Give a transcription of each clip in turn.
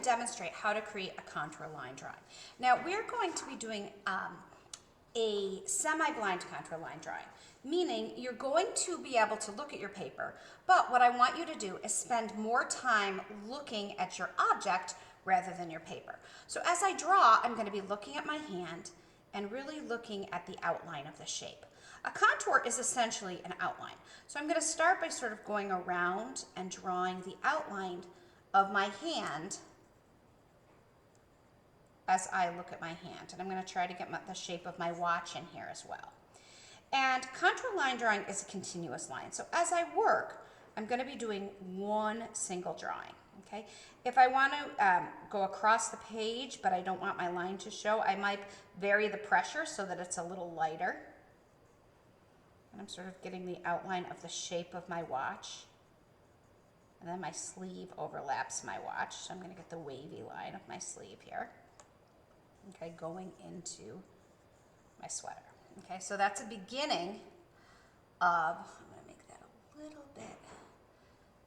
demonstrate how to create a contour line drawing. Now we're going to be doing a semi-blind contour line drawing, meaning you're going to be able to look at your paper, but what I want you to do is spend more time looking at your object rather than your paper. So as I draw, I'm going to be looking at my hand and really looking at the outline of the shape. A contour is essentially an outline. So I'm going to start by sort of going around and drawing the outline of my hand as I look at my hand. And I'm going to try to get the shape of my watch in here as well. And contour line drawing is a continuous line. So as I work, I'm going to be doing one single drawing. Okay. If I want to go across the page, but I don't want my line to show, I might vary the pressure so that it's a little lighter. And I'm sort of getting the outline of the shape of my watch. And then my sleeve overlaps my watch. So I'm going to get the wavy line of my sleeve here. Okay, going into my sweater. Okay, so that's a beginning of, I'm going to make that a little bit,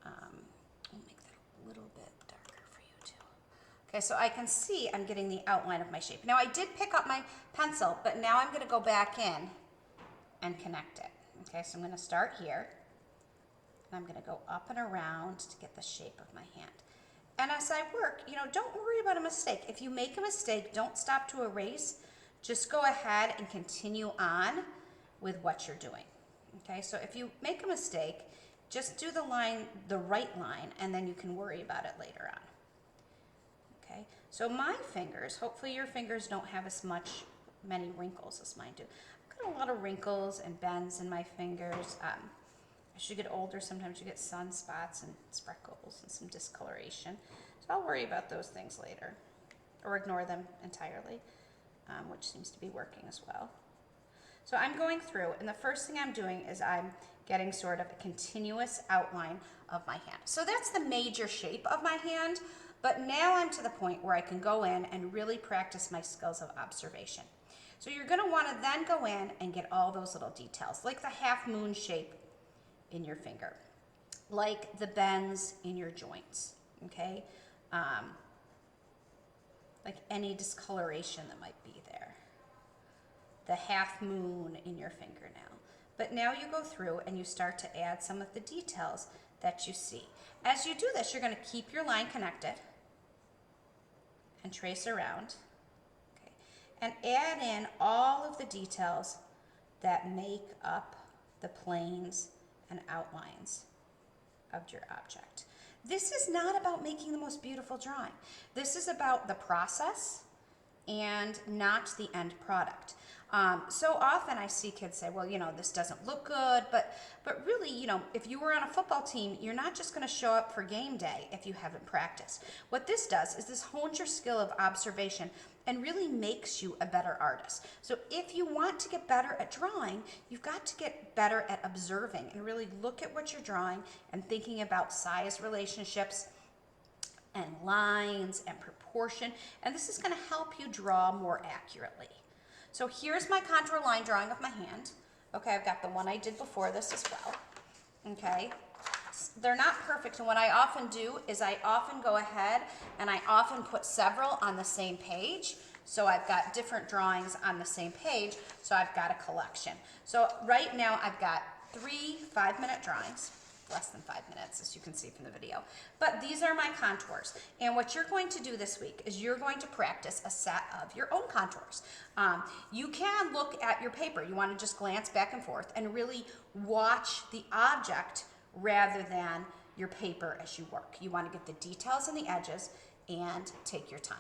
I'll make that a little bit darker for you too. Okay, so I can see I'm getting the outline of my shape. Now I did pick up my pencil, but now I'm going to go back in and connect it. Okay, so I'm going to start here, and I'm going to go up and around to get the shape of my hand. And as I work, don't worry about a mistake. If you make a mistake, don't stop to erase. Just go ahead and continue on with what you're doing. Okay, so if you make a mistake, just do the right line, and then you can worry about it later on. Okay, so my fingers, hopefully your fingers don't have many wrinkles as mine do. I've got a lot of wrinkles and bends in my fingers. As you get older, sometimes you get sunspots and speckles and some discoloration. So I'll worry about those things later, or ignore them entirely. Which seems to be working as well. So I'm going through, and the first thing I'm doing is I'm getting sort of a continuous outline of my hand. So that's the major shape of my hand, but now I'm to the point where I can go in and really practice my skills of observation. So you're going to want to then go in and get all those little details, like the half moon shape in your finger, like the bends in your joints, okay? Like any discoloration that might be there. The half moon in your fingernail. But now you go through and you start to add some of the details that you see. As you do this, you're going to keep your line connected and trace around. Okay. And add in all of the details that make up the planes and outlines of your object. This is not about making the most beautiful drawing. This is about the process and not the end product. So often I see kids say, well, this doesn't look good, but really, if you were on a football team, you're not just going to show up for game day if you haven't practiced. What this does is this hones your skill of observation and really makes you a better artist. So if you want to get better at drawing, you've got to get better at observing and really look at what you're drawing and thinking about size relationships and lines and proportion, and this is going to help you draw more accurately. So here's my contour line drawing of my hand. Okay, I've got the one I did before this as well. Okay, they're not perfect, and what I often do is I often go ahead and I often put several on the same page. So I've got different drawings on the same page, so I've got a collection. So right now I've got 3 5-minute drawings. Less than 5 minutes, as you can see from the video. But these are my contours. And what you're going to do this week is you're going to practice a set of your own contours. You can look at your paper. You want to just glance back and forth and really watch the object rather than your paper as you work. You want to get the details and the edges and take your time.